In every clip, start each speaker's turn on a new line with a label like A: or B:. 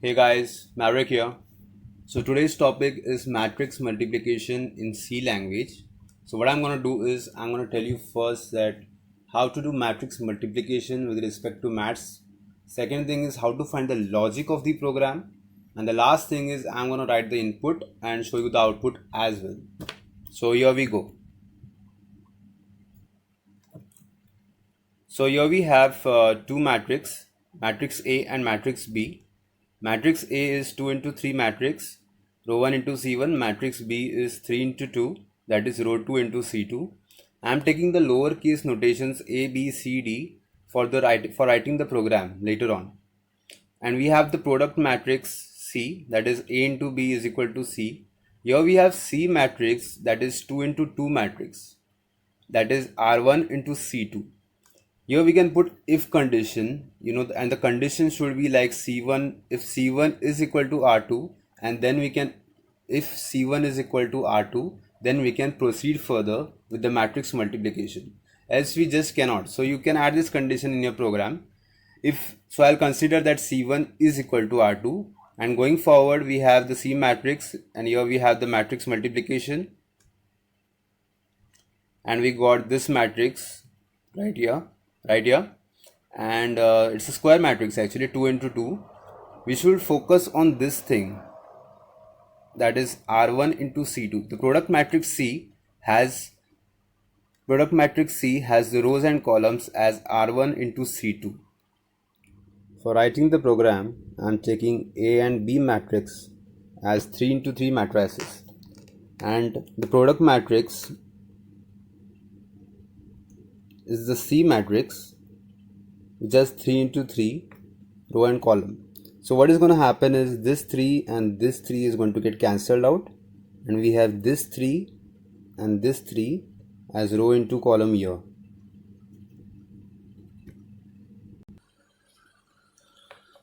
A: Hey guys, Maverick here. So today's topic is matrix multiplication in C language. So what I'm going to do is I'm going to tell you first that how to do matrix multiplication with respect to maths. Second thing is how to find the logic of the program. And the last thing is I'm going to write the input and show you the output as well. So here we go. So here we have two matrix, matrix A and matrix B. Matrix A is 2 into 3 matrix, row 1 into C1, matrix B is 3 into 2, that is row 2 into C2. I am taking the lowercase notations A, B, C, D for writing the program later on. And we have the product matrix C, that is A into B is equal to C. Here we have C matrix, that is 2 into 2 matrix, that is R1 into C2. Here we can put if condition, and the condition should be like C1, if C1 is equal to R2, and then we can, if C1 is equal to R2, then we can proceed further with the matrix multiplication. Else we just cannot. So you can add this condition in your program. So I'll consider that C1 is equal to R2, and going forward we have the C matrix, and here we have the matrix multiplication, and we got this matrix right here, and it's a square matrix actually, 2 into 2. We should focus on this thing, that is R1 into C2. The product matrix C has the rows and columns as R1 into C2. For writing the program, I am taking A and B matrix as 3 into 3 matrices, and the product matrix is the C matrix, which has 3 into 3 row and column. So what is going to happen is this 3 and this 3 is going to get cancelled out, and we have this 3 and this 3 as row into column here.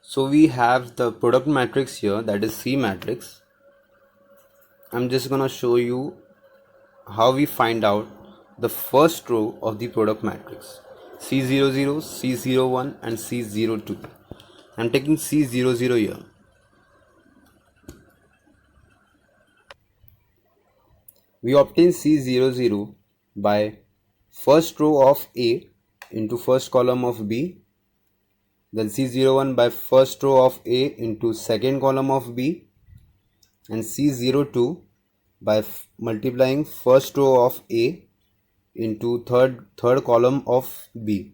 A: So we have the product matrix here, that is C matrix. I'm just going to show you how we find out the first row of the product matrix: C00, C01 and C02. I'm taking C00 here. We obtain C00 by first row of A into first column of B, then C01 by first row of A into second column of B, and C02 by multiplying first row of A into third column of B.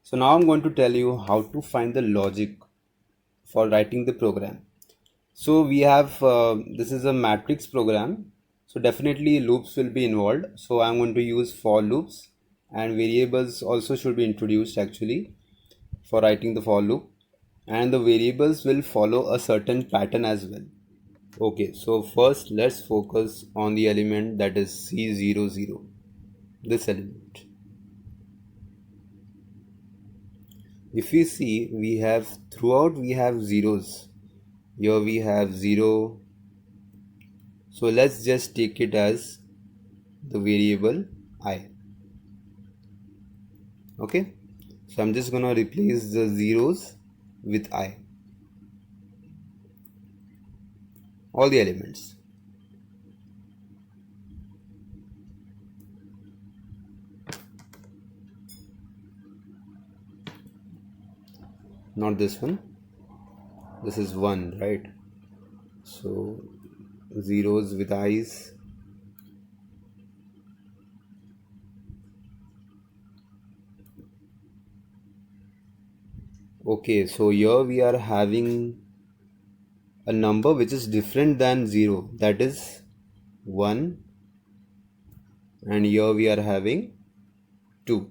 A: So now I'm going to tell you how to find the logic for writing the program. So we have this is a matrix program, so definitely loops will be involved. So I'm going to use for loops, and variables also should be introduced actually for writing the for loop, and the variables will follow a certain pattern as well. Okay, so first let's focus on the element that is C00, this element. If we see, we have zeros. Here we have 0. So let's just take it as the variable I. Okay, so I'm just gonna replace the zeros with I, all the elements. Not this one, this is 1, right? So zeros with i's. Okay, so here we are having a number which is different than 0, that is 1, and here we are having 2.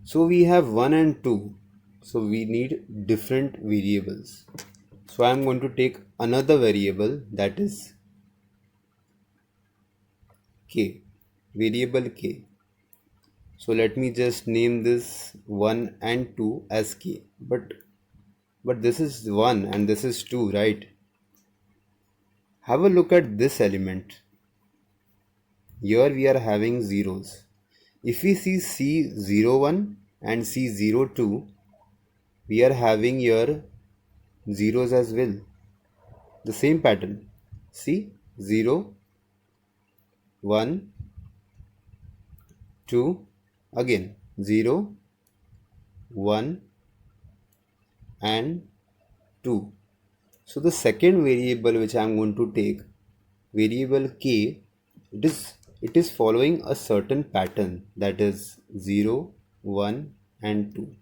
A: So we have 1 and 2, so we need different variables. So I am going to take another variable, that is k, variable k. So let me just name this 1 and 2 as k, but this is 1 and this is 2, right? Have a look at this element. Here we are having zeros. If we see C01 and C02, we are having here zeros as well. The same pattern. See, 0, 1, 2, again 0, 1 and 2. So the second variable which I am going to take, variable k, it is following a certain pattern, that is 0, 1 and 2.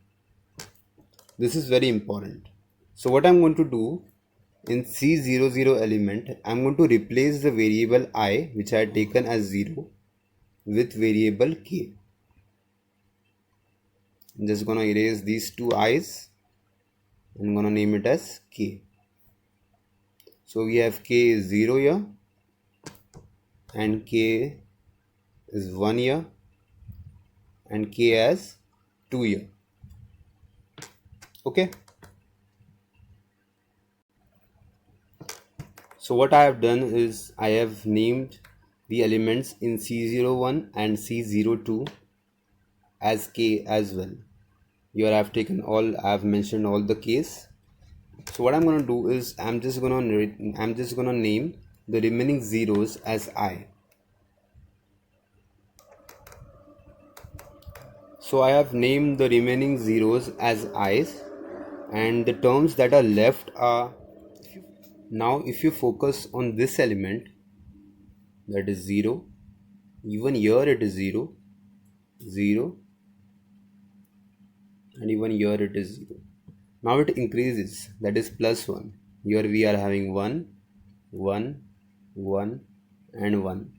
A: This is very important. So what I'm going to do, in C00 element, I'm going to replace the variable I which I had taken as 0 with variable k. I'm just gonna erase these two i's. I'm gonna name it as k. So we have k is 0 here and k is 1 here and k as 2 here. Okay. So what I have done is I have named the elements in C01 and C02 as k as well. Here I have taken all, I have mentioned all the k's. So what I'm gonna do is I'm just gonna name the remaining zeros as I. So I have named the remaining zeros as i's, and the terms that are left are, now if you focus on this element, that is 0, even here it is 0, 0, and even here it is 0. Now it increases, that is plus 1. Here we are having 1, 1, 1 and 1.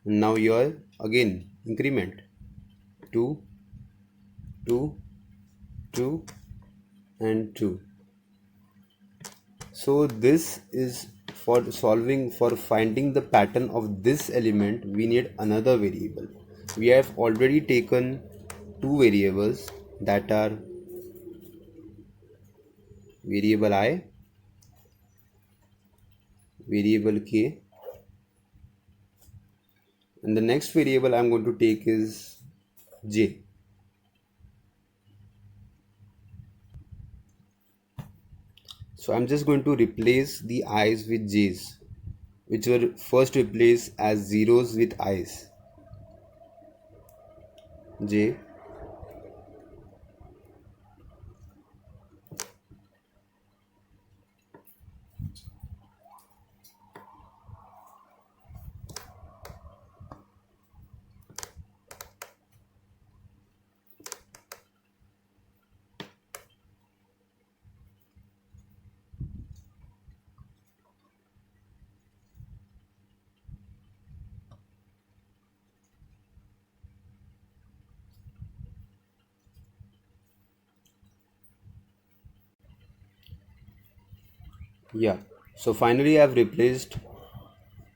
A: And now here again increment 2, 2, 2 and 2. So this is for finding the pattern of this element, we need another variable. We have already taken two variables, that are variable I, variable k, and the next variable I am going to take is j. So I'm just going to replace the i's with j's, which were first replaced as zeros with i's. J, yeah. So finally I have replaced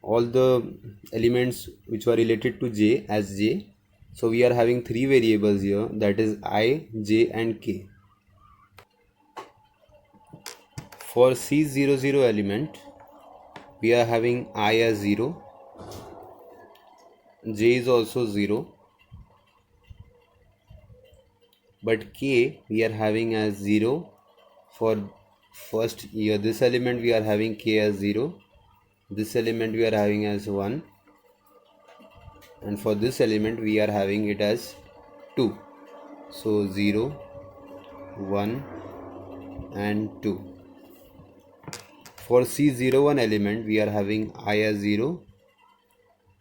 A: all the elements which were related to j as j. So we are having three variables here, that is I, j and k. For C00 element, we are having I as 0, j is also 0, but k we are having as 0. For first here, this element we are having k as 0, this element we are having as 1, and for this element we are having it as 2. So 0, 1 and 2. For C01 element, we are having I as 0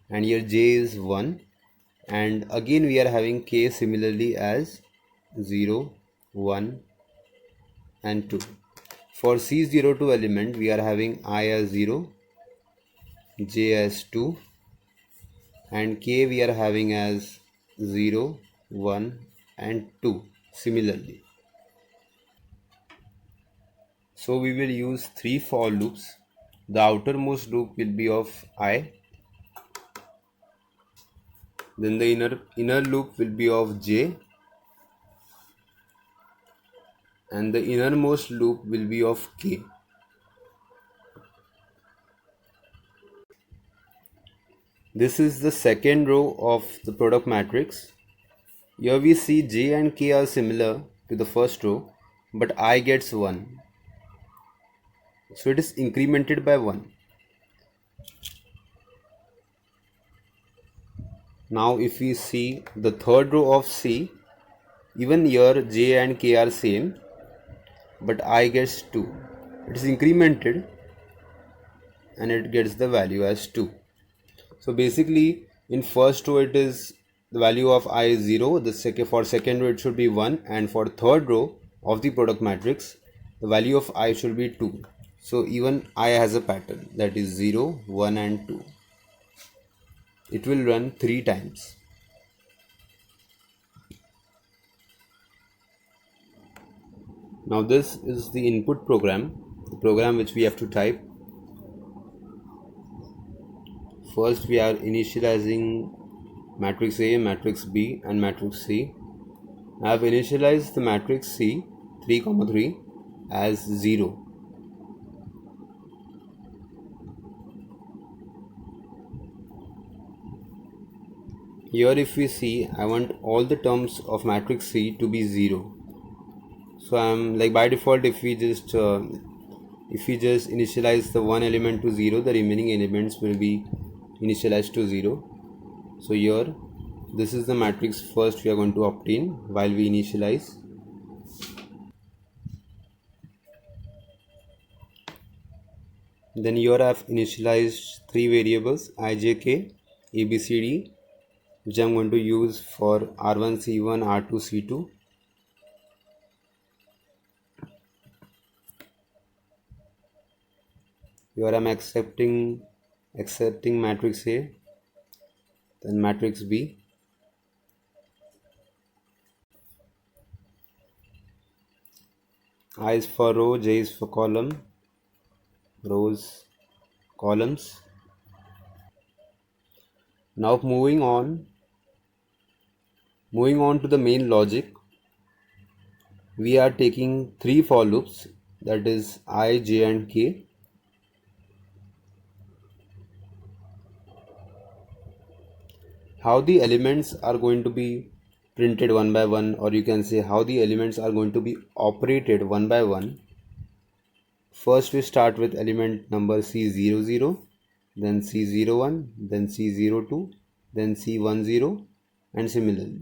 A: and here j is 1, and again we are having k similarly as 0, 1 and 2. For C02 element, we are having I as 0, j as 2 and k we are having as 0, 1 and 2 similarly. So we will use three for loops. The outermost loop will be of I, then the inner loop will be of j, and the innermost loop will be of k. This is the second row of the product matrix. Here we see j and k are similar to the first row, but I gets 1. So it is incremented by 1. Now if we see the third row of C, even here j and k are same, but I gets 2. It is incremented and it gets the value as 2. So basically in first row it is the value of I is 0, for second row it should be 1, and for third row of the product matrix the value of I should be 2. So even I has a pattern, that is 0, 1 and 2. It will run 3 times. Now this is the input program, the program which we have to type. First we are initializing matrix A, matrix B and matrix C. I have initialized the matrix C 3, 3 as 0. Here if we see, I want all the terms of matrix C to be 0. So I'm like, by default if we just initialize the one element to 0, the remaining elements will be initialized to 0. So here this is the matrix first we are going to obtain while we initialize. Then here I have initialized 3 variables I, J, K, A, B, C, D, which I am going to use for R1, C1, R2, C2. Here I am accepting matrix A, then matrix B. I is for row, J is for column, rows, columns. Now moving on to the main logic, we are taking 3 for loops, that is I, J and K. How the elements are going to be printed one by one, or you can say how the elements are going to be operated one by one. First we start with element number C00, then C01, then C02, then C10 and similarly.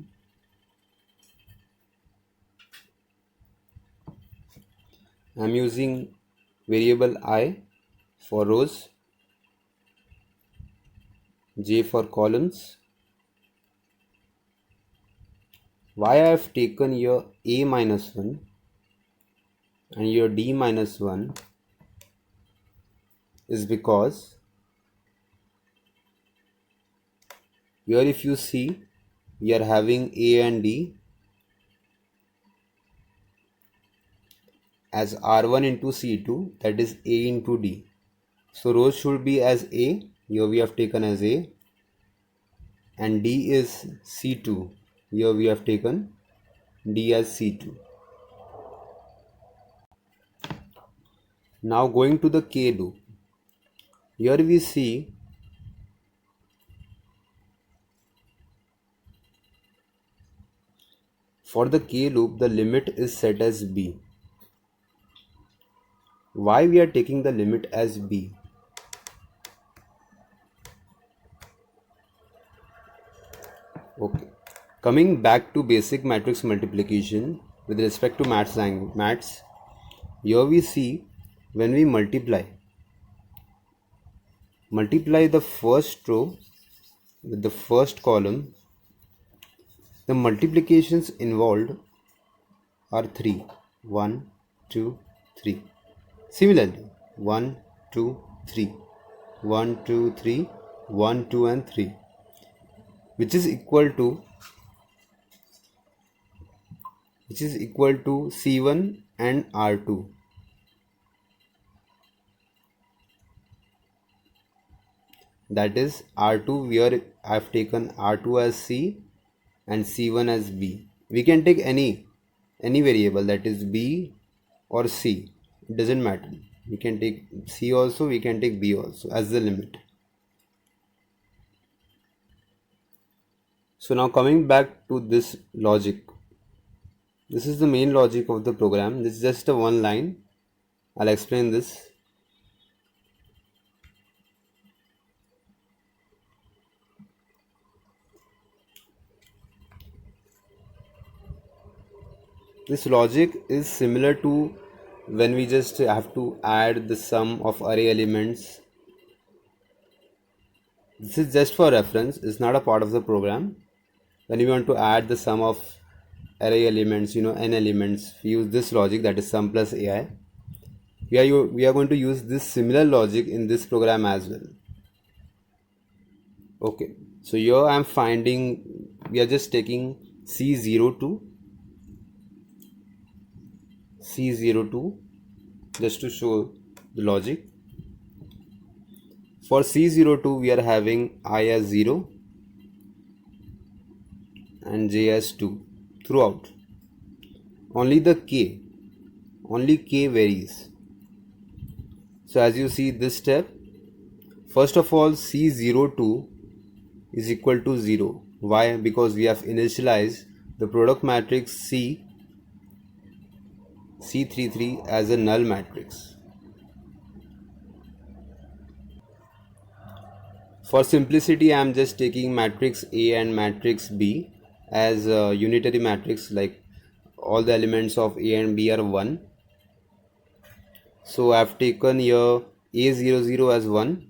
A: I am using variable I for rows, J for columns. Why I have taken here A minus 1 and here D minus 1 is because here if you see, we are having A and D as R1 into C2, that is A into D. So rows should be as A, here we have taken as A, and D is C2, here we have taken D as C2. Now going to the K loop, here we see for the K loop the limit is set as B. Why we are taking the limit as B? Okay, coming back to basic matrix multiplication with respect to maths, here we see when we multiply the first row with the first column, the multiplications involved are 3. 1, 2, 3. Similarly, 1, 2, 3. 1, 2, 3. 1, 2 and 3. Which is equal to C1 and R2. That is R2, where I have taken R2 as C and C1 as B. We can take any variable, that is B or C, it doesn't matter. We can take C also, we can take B also as the limit. So now coming back to this logic, this is the main logic of the program. This is just a one line. I'll explain this. This logic is similar to when we just have to add the sum of array elements. This is just for reference, it's not a part of the program. When we want to add the sum of array elements, n elements, we use this logic, that is sum plus ai. We are going to use this similar logic in this program as well. Okay, so here I am finding, we are just taking C02 just to show the logic. For C02 we are having I as 0 and j as 2 throughout. Only k varies. So as you see this step, first of all C02 is equal to 0. Why? Because we have initialized the product matrix C33 as a null matrix. For simplicity, I am just taking matrix A and matrix B as a unitary matrix, like all the elements of A and B are 1. So I have taken here A00 as 1,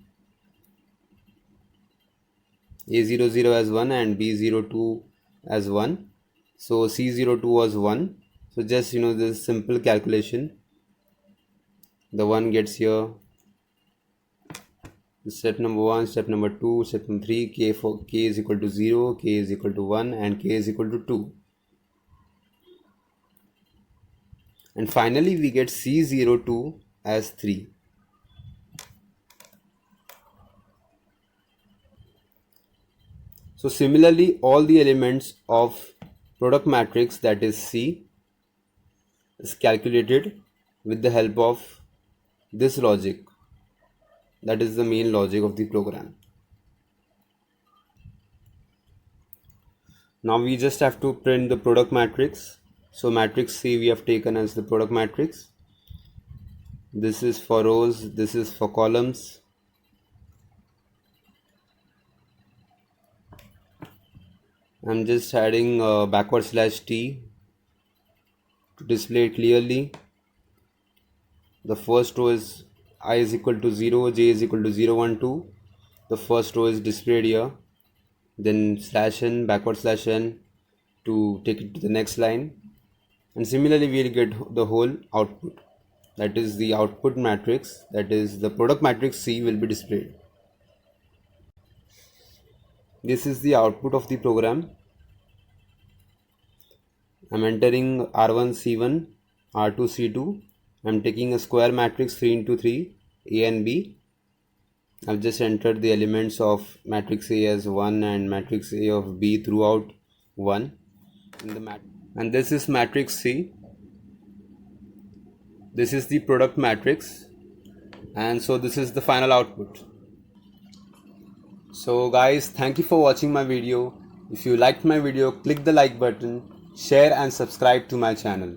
A: A00 as 1 and B02 as 1. So C02 was 1. So just this simple calculation, the 1 gets here. Step number 1, step number 2, step number 3, k is equal to 0, k is equal to 1 and k is equal to 2. And finally we get C02 as 3. So similarly, all the elements of product matrix, that is C, is calculated with the help of this logic. That is the main logic of the program. Now we just have to print the product matrix. So matrix C we have taken as the product matrix. This is for rows, this is for columns. I'm just adding /t to display it clearly. The first row is I is equal to 0, j is equal to 0, 1, 2. The first row is displayed here. Then /n to take it to the next line. And similarly we will get the whole output. That is the output matrix, that is the product matrix C will be displayed. This is the output of the program. I'm entering R1 C1, R2 C2. I'm taking a square matrix 3 into 3, A and B. I've just entered the elements of matrix A as 1 and matrix A of B throughout 1 in the and this is matrix C. This is the product matrix, and so this is the final output. So guys, thank you for watching my video. If you liked my video, click the like button, share and subscribe to my channel.